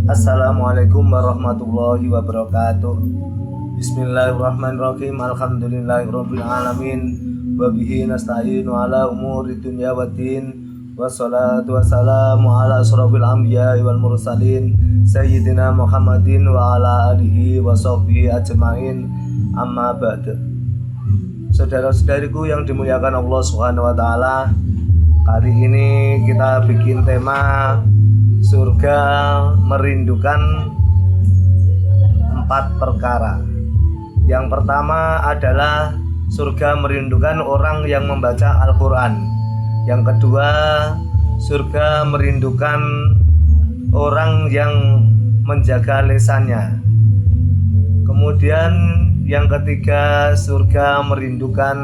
Assalamualaikum warahmatullahi wabarakatuh. Bismillahirrahmanirrahim. Alhamdulillahirabbil alamin. Wa bihi nasta'inu ala umuri dunya waddin. Wassalatu wassalamu ala asrofil anbiya'i wal mursalin sayyidina Muhammadin wa ala alihi wa sahbihi ajma'in. Amma ba'du. Saudara-saudariku yang dimuliakan Allah Subhanahu wa taala, kali ini kita bikin tema surga merindukan 4 perkara. Yang pertama adalah surga merindukan orang yang membaca Al-Quran. Yang kedua, surga merindukan orang yang menjaga lisannya. Kemudian yang ketiga, surga merindukan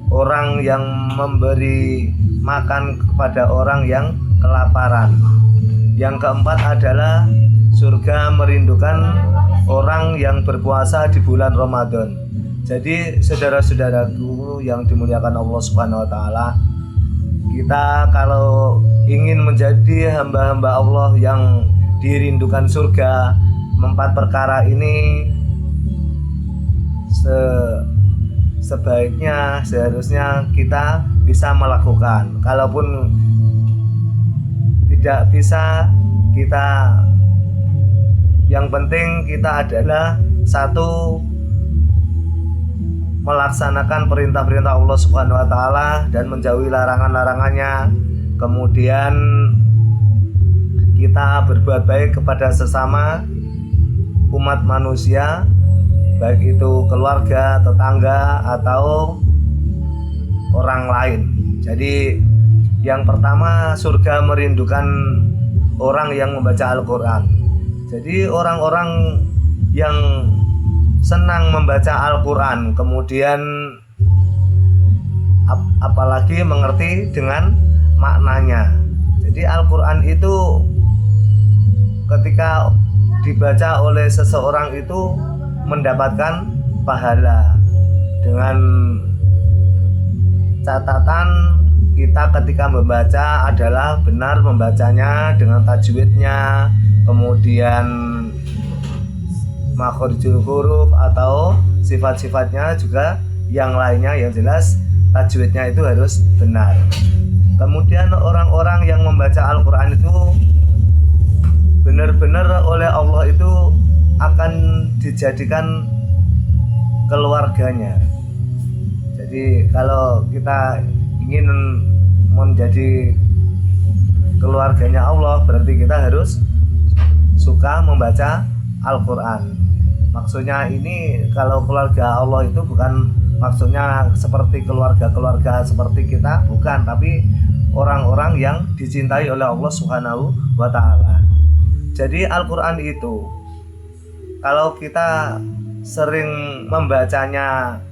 orang yang memberi makan kepada orang yang kelaparan. Yang keempat adalah surga merindukan orang yang berpuasa di bulan Ramadan. Jadi saudara-saudaraku yang dimuliakan Allah Subhanahu wa taala, kita kalau ingin menjadi hamba-hamba Allah yang dirindukan surga, 4 perkara ini seharusnya kita bisa melakukan. Kalaupun tidak bisa, kita yang penting kita adalah satu, melaksanakan perintah-perintah Allah Subhanahu wa taala dan menjauhi larangan-larangannya. Kemudian kita berbuat baik kepada sesama umat manusia, baik itu keluarga, tetangga atau orang lain. Jadi yang pertama, surga merindukan orang yang membaca Al-Quran. Jadi orang-orang yang senang membaca Al-Quran, kemudian apalagi mengerti dengan maknanya. Jadi Al-Quran itu ketika dibaca oleh seseorang itu mendapatkan pahala, dengan catatan kita ketika membaca adalah benar membacanya dengan tajwidnya, kemudian makhorijul huruf atau sifat-sifatnya juga yang lainnya, yang jelas tajwidnya itu harus benar. Kemudian orang-orang yang membaca Al-Quran itu benar-benar oleh Allah itu akan dijadikan keluarganya. Jadi kalau kita ingin menjadi keluarganya Allah, berarti kita harus suka membaca Al-Quran. Maksudnya ini, kalau keluarga Allah itu bukan maksudnya seperti keluarga-keluarga seperti kita, bukan, tapi orang-orang yang dicintai oleh Allah Subhanahu wa taala. Jadi Al-Quran itu kalau kita sering membacanya,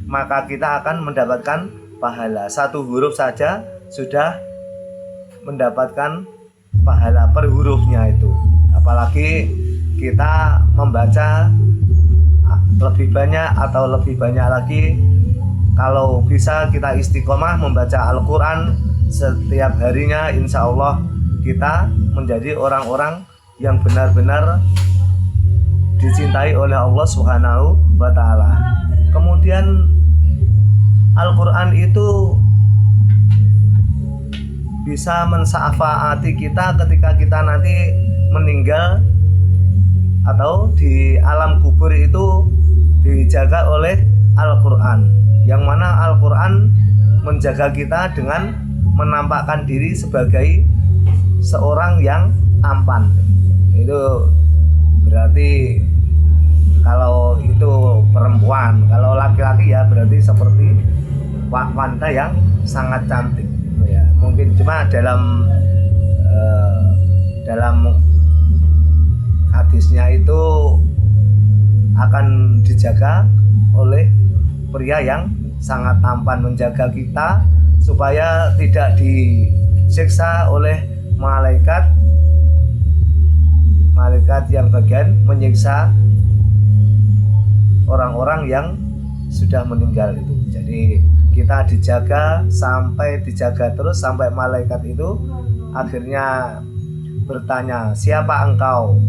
maka kita akan mendapatkan pahala. 1 huruf saja sudah mendapatkan pahala per hurufnya itu. Apalagi kita membaca lebih banyak atau lebih banyak lagi, kalau bisa kita istiqomah membaca Al-Quran setiap harinya, insya Allah kita menjadi orang-orang yang benar-benar dicintai oleh Allah Subhanahu wa taala. Kemudian Al-Quran itu bisa mensyafaati kita ketika kita nanti meninggal atau di alam kubur, itu dijaga oleh Al-Quran, yang mana Al-Quran menjaga kita dengan menampakkan diri sebagai seorang yang tampan. Itu berarti kalau itu perempuan, kalau laki-laki ya berarti seperti wanita yang sangat cantik ya. Mungkin cuma dalam hadisnya itu akan dijaga oleh pria yang sangat tampan, menjaga kita supaya tidak disiksa oleh malaikat yang bagian menyiksa orang-orang yang sudah meninggal itu. Jadi kita dijaga sampai dijaga terus sampai malaikat itu akhirnya bertanya, siapa engkau?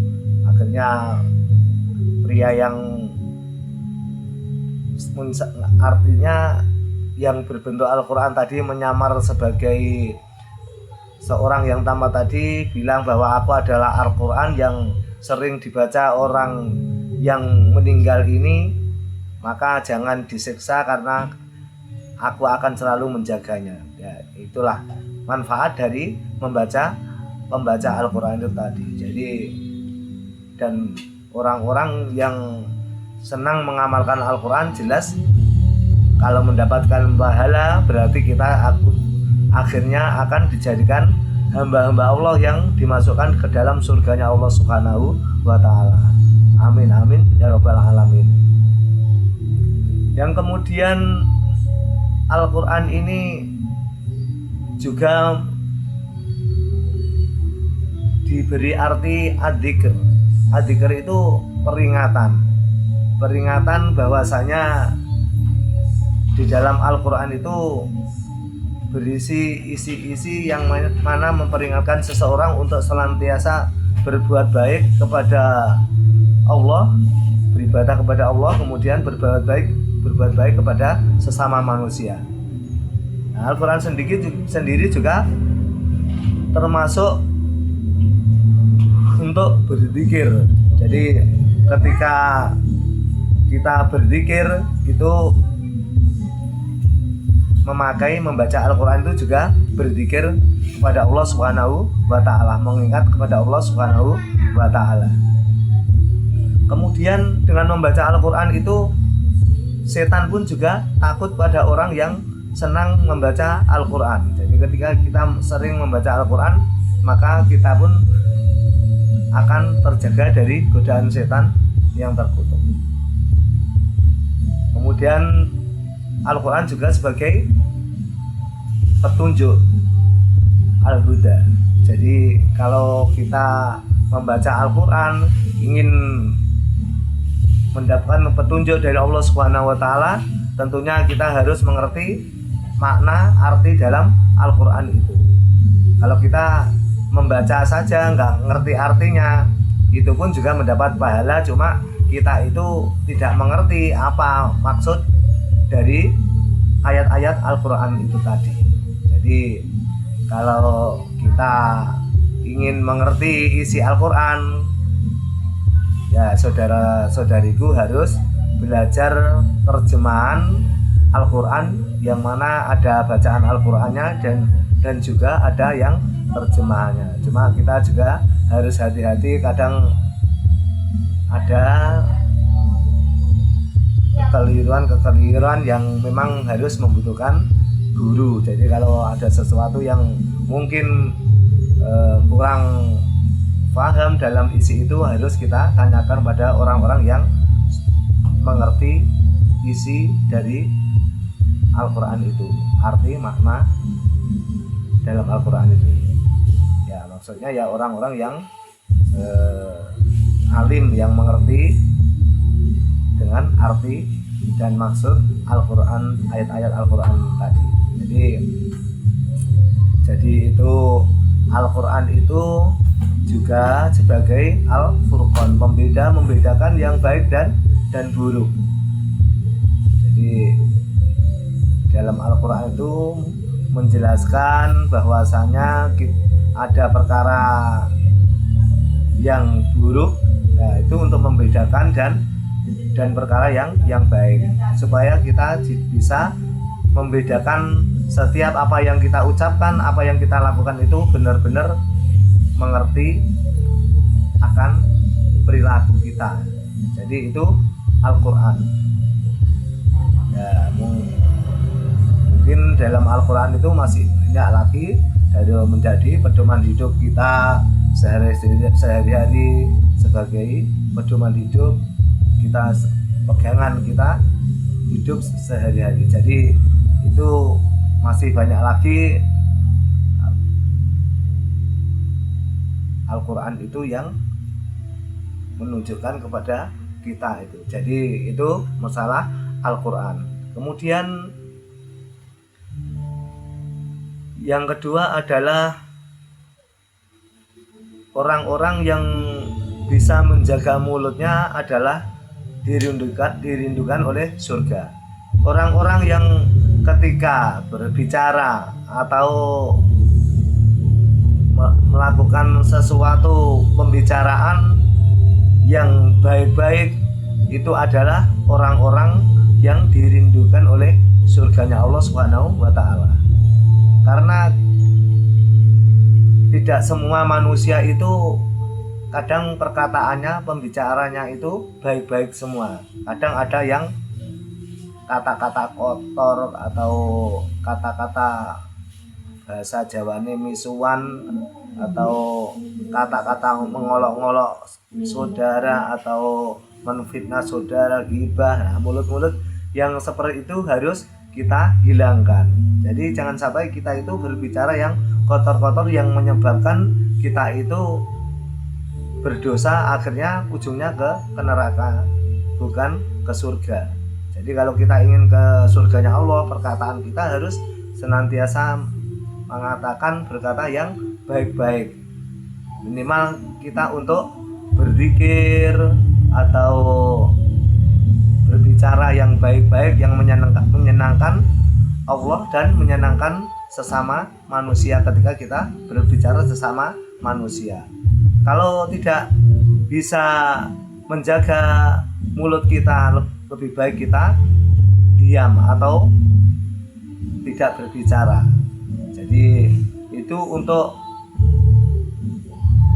Akhirnya pria yang artinya yang berbentuk Al-Quran tadi menyamar sebagai seorang yang tamat tadi bilang bahwa aku adalah Al-Quran yang sering dibaca orang yang meninggal ini, maka jangan disiksa karena aku akan selalu menjaganya. Ya, itulah manfaat dari membaca Al-Quran itu tadi. Jadi dan orang-orang yang senang mengamalkan Al-Quran jelas kalau mendapatkan pahala berarti kita akhirnya akan dijadikan hamba-hamba Allah yang dimasukkan ke dalam surganya Allah Subhanahu wa ta'ala. Amin amin ya rabbal alamin. Yang kemudian Al-Quran ini juga diberi arti adzikr. Adzikr itu peringatan bahwasanya di dalam Al-Quran itu berisi isi-isi yang mana memperingatkan seseorang untuk senantiasa berbuat baik kepada Allah, beribadah kepada Allah, kemudian berbuat baik kepada sesama manusia. Nah, Al-Quran sendiri juga termasuk untuk berzikir. Jadi ketika kita berzikir itu membaca Al-Quran itu juga berzikir kepada Allah Subhanahu wa ta'ala, mengingat kepada Allah Subhanahu wa ta'ala. Kemudian dengan membaca Al-Quran itu setan pun juga takut pada orang yang senang membaca Al-Quran. Jadi ketika kita sering membaca Al-Quran, maka kita pun akan terjaga dari godaan setan yang terkutuk. Kemudian Al-Quran juga sebagai petunjuk, al-huda. Jadi kalau kita membaca Al-Quran ingin mendapatkan petunjuk dari Allah Subhanahu wa ta'ala, tentunya kita harus mengerti makna arti dalam Al-Quran itu. Kalau kita membaca saja nggak ngerti artinya, itu pun juga mendapat pahala, cuma kita itu tidak mengerti apa maksud dari ayat-ayat Al-Quran itu tadi. Jadi kalau kita ingin mengerti isi Al-Quran, ya saudara-saudariku harus belajar terjemahan Al-Quran yang mana ada bacaan Al-Qurannya dan juga ada yang terjemahannya. Cuma kita juga harus hati-hati, kadang ada kekeliruan yang memang harus membutuhkan guru. Jadi kalau ada sesuatu yang mungkin kurang paham dalam isi itu, harus kita tanyakan pada orang-orang yang mengerti isi dari Al-Quran itu, arti makna dalam Al-Quran itu. Ya maksudnya ya orang-orang yang alim, yang mengerti dengan arti dan maksud Al-Quran, ayat-ayat Al-Quran tadi. Jadi itu Al-Quran itu juga sebagai Al-Furqan, membedakan yang baik dan buruk. Jadi dalam Al-Quran itu menjelaskan bahwasanya ada perkara yang buruk, ya, itu untuk membedakan dan perkara yang baik, supaya kita bisa membedakan setiap apa yang kita ucapkan, apa yang kita lakukan itu benar-benar mengerti akan perilaku kita. Jadi itu Al-Quran. Ya, mungkin dalam Al-Quran itu masih banyak lagi dari menjadi pedoman hidup kita sehari-hari, sebagai pedoman hidup kita, pegangan kita hidup sehari-hari. Jadi itu masih banyak lagi Al-Quran itu yang menunjukkan kepada kita itu. Jadi itu masalah Al-Quran. Kemudian yang kedua adalah orang-orang yang bisa menjaga mulutnya adalah dirindukan oleh surga. Orang-orang yang ketika berbicara atau melakukan sesuatu pembicaraan yang baik-baik itu adalah orang-orang yang dirindukan oleh surganya Allah Subhanahu wa taala. Karena tidak semua manusia itu kadang perkataannya, pembicaranya itu baik-baik semua. Kadang ada yang kata-kata kotor atau kata-kata bahasa Jawane misuan atau kata-kata mengolok-olok saudara atau menfitnah saudara, ghibah. Nah, mulut-mulut yang seperti itu harus kita hilangkan. Jadi jangan sampai kita itu berbicara yang kotor-kotor yang menyebabkan kita itu berdosa, akhirnya ujungnya ke neraka, bukan ke surga. Jadi kalau kita ingin ke surganya Allah, perkataan kita harus senantiasa mengatakan berkata yang baik-baik. Minimal kita untuk berzikir atau berbicara yang baik-baik, yang menyenangkan Allah dan menyenangkan sesama manusia ketika kita berbicara sesama manusia. Kalau tidak bisa menjaga mulut kita, lebih baik kita diam atau tidak berbicara. Jadi itu untuk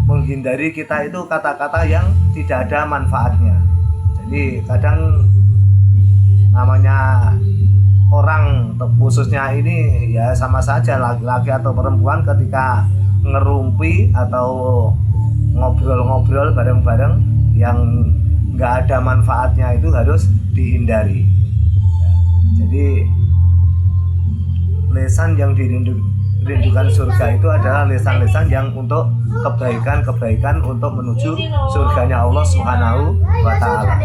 menghindari kita itu kata-kata yang tidak ada manfaatnya. Jadi kadang namanya orang khususnya ini ya sama saja laki-laki atau perempuan ketika ngerumpi atau ngobrol-ngobrol bareng-bareng yang nggak ada manfaatnya itu harus dihindari. Jadi lesan yang dirindukan surga itu adalah lesan-lesan yang untuk kebaikan-kebaikan untuk menuju surganya Allah Subhanahu wa taala.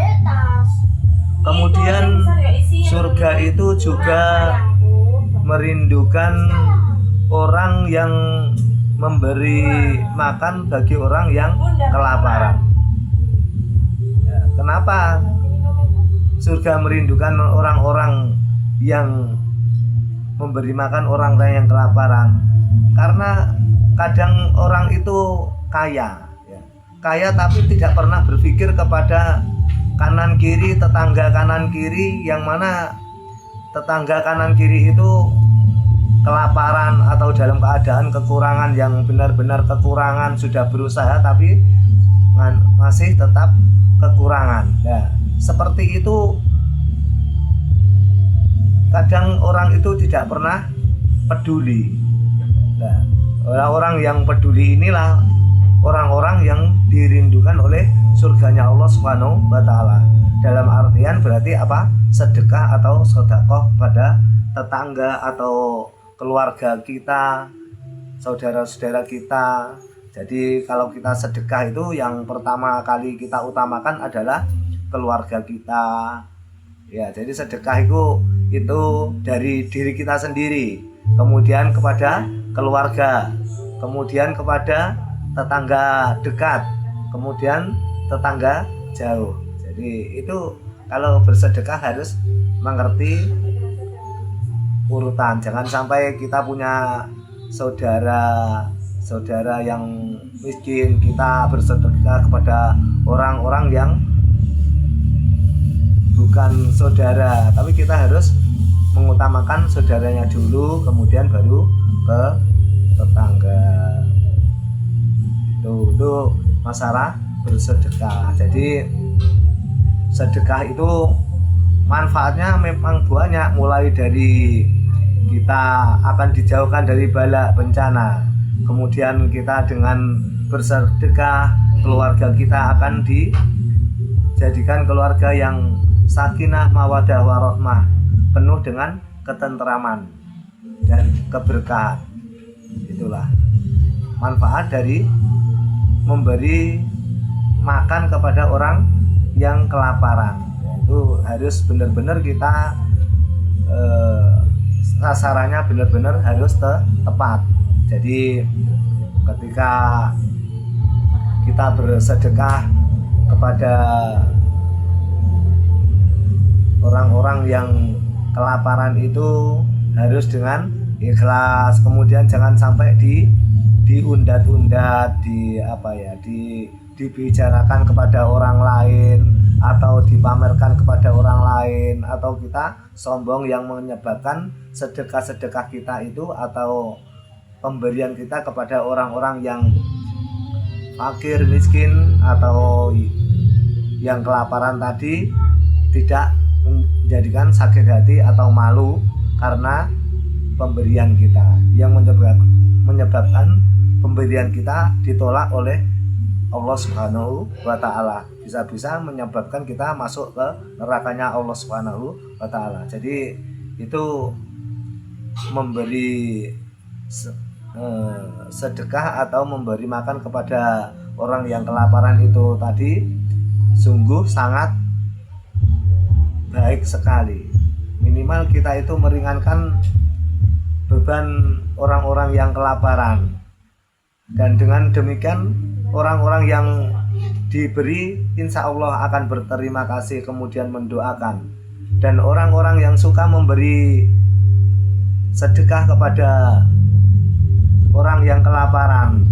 Kemudian surga itu juga merindukan orang yang memberi makan bagi orang yang kelaparan. Ya, kenapa surga merindukan orang-orang yang memberi makan orang lain yang kelaparan? Karena kadang orang itu kaya, ya. Kaya tapi tidak pernah berpikir kepada kanan kiri, tetangga kanan kiri, yang mana tetangga kanan kiri itu kelaparan atau dalam keadaan kekurangan yang benar-benar kekurangan, sudah berusaha tapi masih tetap kekurangan. Nah, seperti itu kadang orang itu tidak pernah peduli. Nah, orang-orang yang peduli inilah orang-orang yang dirindukan oleh surganya Allah Subhanahu wa taala. Dalam artian berarti apa? Sedekah atau sedekah pada tetangga atau keluarga kita, saudara-saudara kita. Jadi kalau kita sedekah itu yang pertama kali kita utamakan adalah keluarga kita. Ya, jadi sedekah itu dari diri kita sendiri, kemudian kepada keluarga, kemudian kepada tetangga dekat, kemudian tetangga jauh. Jadi itu kalau bersedekah harus mengerti urutan. Jangan sampai kita punya saudara yang miskin, kita bersedekah kepada orang-orang yang bukan saudara, tapi kita harus mengutamakan saudaranya dulu, kemudian baru ke tetangga. Itu masalah bersedekah. Jadi sedekah itu manfaatnya memang banyak, mulai dari kita akan dijauhkan dari bala bencana, kemudian kita dengan bersedekah keluarga kita akan dijadikan keluarga yang sakinah mawadah warahmah, penuh dengan ketenteraman dan keberkahan. Itulah manfaat dari memberi makan kepada orang yang kelaparan. Itu harus benar-benar kita sasarannya benar-benar harus tepat. Jadi ketika kita bersedekah kepada orang-orang yang kelaparan itu harus dengan ikhlas, kemudian jangan sampai diundat-undat, dibicarakan kepada orang lain atau dipamerkan kepada orang lain, atau kita sombong yang menyebabkan sedekah-sedekah kita itu atau pemberian kita kepada orang-orang yang fakir, miskin atau yang kelaparan tadi tidak menjadikan sakit hati atau malu karena pemberian kita, yang menyebabkan pemberian kita ditolak oleh Allah Subhanahu wa Ta'ala, bisa-bisa menyebabkan kita masuk ke nerakanya Allah Subhanahu wa Ta'ala. Jadi itu memberi sedekah atau memberi makan kepada orang yang kelaparan itu tadi sungguh sangat baik sekali. Minimal kita itu meringankan beban orang-orang yang kelaparan, dan dengan demikian orang-orang yang diberi insya Allah akan berterima kasih kemudian mendoakan. Dan orang-orang yang suka memberi sedekah kepada orang yang kelaparan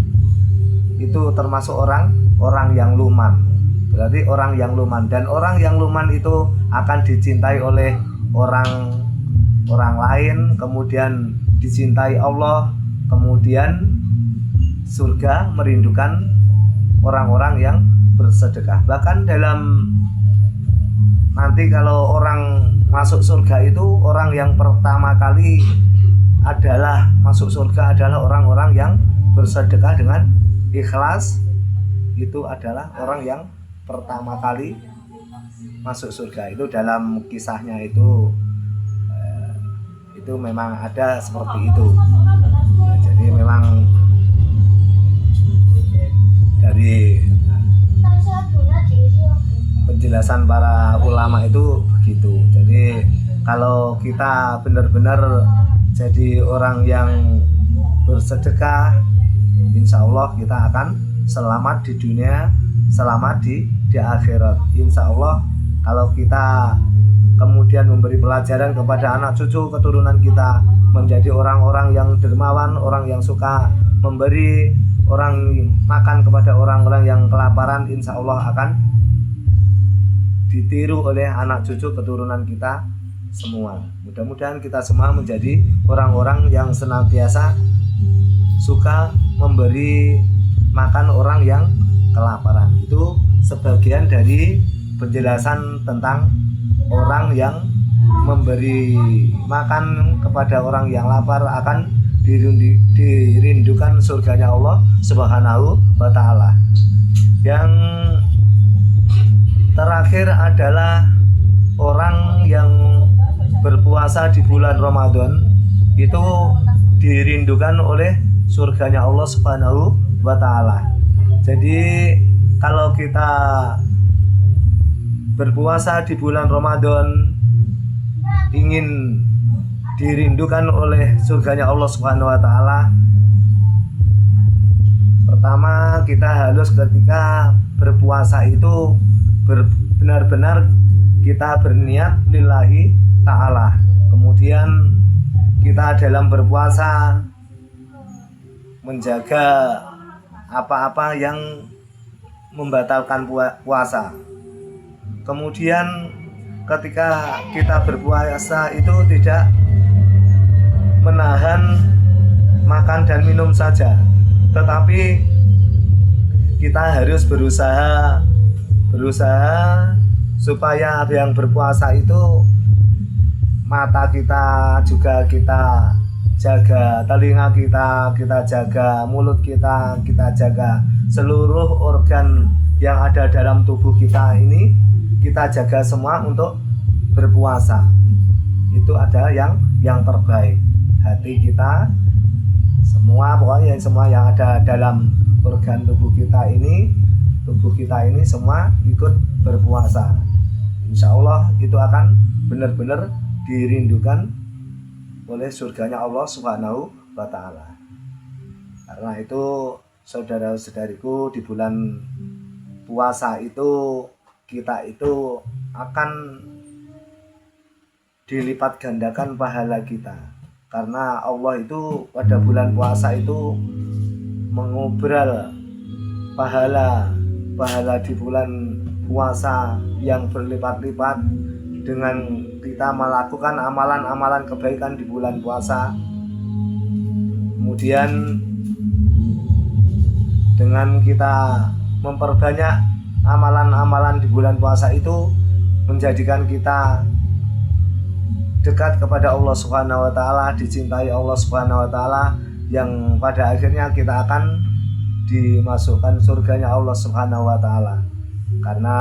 itu termasuk orang yang luman. Berarti orang yang luman, dan orang yang luman itu akan dicintai oleh orang lain, kemudian dicintai Allah, kemudian surga merindukan orang-orang yang bersedekah. Bahkan dalam nanti kalau orang masuk surga itu, orang yang pertama kali adalah masuk surga adalah orang-orang yang bersedekah dengan ikhlas. Itu adalah orang yang pertama kali masuk surga. Itu dalam kisahnya itu memang ada seperti itu. Jadi memang dari penjelasan para ulama itu begitu. Jadi kalau kita benar-benar jadi orang yang bersedekah, insya Allah kita akan selamat di dunia, selamat di akhirat. Insya Allah kalau kita kemudian memberi pelajaran kepada anak cucu keturunan kita, menjadi orang-orang yang dermawan, orang yang suka memberi, orang makan kepada orang-orang yang kelaparan, insya Allah akan ditiru oleh anak cucu keturunan kita semua. Mudah-mudahan kita semua menjadi orang-orang yang senantiasa suka memberi makan orang yang kelaparan. Itu sebagian dari penjelasan tentang orang yang memberi makan kepada orang yang lapar akan dirindukan surganya Allah Subhanahu wa Ta'ala. Yang terakhir adalah orang yang berpuasa di bulan Ramadan itu dirindukan oleh surganya Allah Subhanahu wa Ta'ala. Jadi kalau kita berpuasa di bulan Ramadan ingin dirindukan oleh surganya Allah Subhanahu wa Ta'ala, pertama kita harus ketika berpuasa itu benar-benar kita berniat lillahi ta'ala. Kemudian kita dalam berpuasa menjaga apa-apa yang membatalkan puasa. Kemudian ketika kita berpuasa itu tidak menahan makan dan minum saja, tetapi kita harus berusaha supaya yang berpuasa itu mata kita juga kita jaga, telinga kita jaga, mulut kita jaga, seluruh organ yang ada dalam tubuh kita ini kita jaga semua untuk berpuasa. Itu ada yang terbaik. Hati kita, semua pokoknya semua yang ada dalam organ tubuh kita ini semua ikut berpuasa. Insya Allah itu akan benar-benar dirindukan oleh surganya Allah Subhanahu wa Ta'ala. Karena itu saudara-saudariku, di bulan puasa itu kita itu akan dilipat gandakan pahala kita, karena Allah itu pada bulan puasa itu mengobral pahala di bulan puasa yang berlipat-lipat dengan kita melakukan amalan-amalan kebaikan di bulan puasa. Kemudian dengan kita memperbanyak amalan-amalan di bulan puasa itu menjadikan kita dekat kepada Allah Subhanahu wa taala, dicintai Allah Subhanahu wa taala, yang pada akhirnya kita akan dimasukkan surganya Allah Subhanahu wa taala. Karena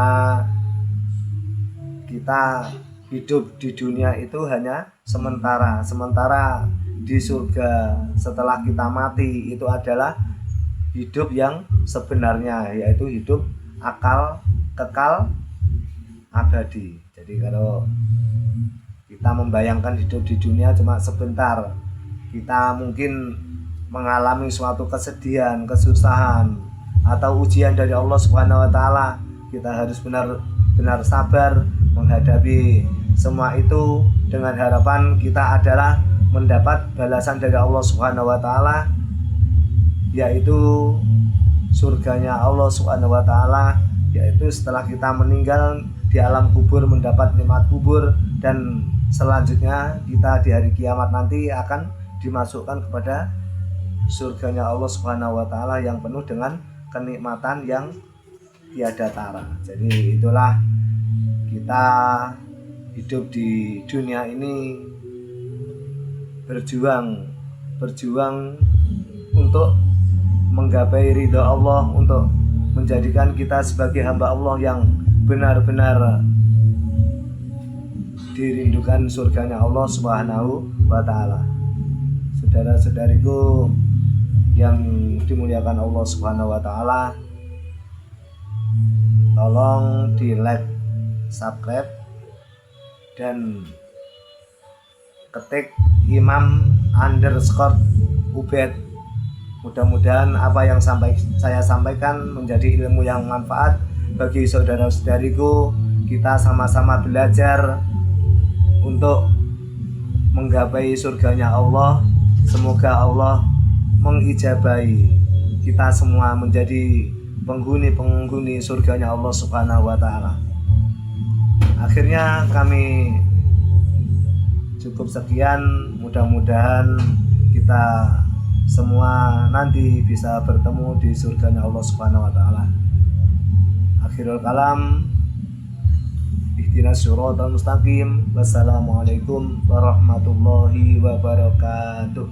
kita hidup di dunia itu hanya sementara di surga setelah kita mati itu adalah hidup yang sebenarnya, yaitu hidup kekal abadi. Jadi kalau kita membayangkan hidup di dunia cuma sebentar, kita mungkin mengalami suatu kesedihan, kesusahan, atau ujian dari Allah Subhanahu wa taala. Kita harus benar-benar sabar menghadapi semua itu dengan harapan kita adalah mendapat balasan dari Allah Subhanahu wa taala, yaitu surganya Allah Subhanahu wa taala, yaitu setelah kita meninggal di alam kubur mendapat nikmat kubur, dan selanjutnya kita di hari kiamat nanti akan dimasukkan kepada surganya Allah Subhanahu wa taala yang penuh dengan kenikmatan yang tiada tara. Jadi itulah kita hidup di dunia ini berjuang untuk menggapai ridha Allah, untuk menjadikan kita sebagai hamba Allah yang benar-benar dirindukan surganya Allah Subhanahu wa taala. Saudara-saudariku yang dimuliakan Allah Subhanahu wa taala, tolong di like, subscribe, dan ketik Imam_Ubed. Mudah-mudahan apa yang saya sampaikan menjadi ilmu yang manfaat bagi saudara-saudariku. Kita sama-sama belajar untuk menggapai surganya Allah. Semoga Allah mengijabahi kita semua menjadi penghuni surganya Allah Subhanahu wa taala. Akhirnya kami cukup sekian, mudah-mudahan kita semua nanti bisa bertemu di surganya Allah Subhanahu wa taala. Akhirul kalam, ihdinas siratal mustaqim. Wassalamualaikum warahmatullahi wabarakatuh.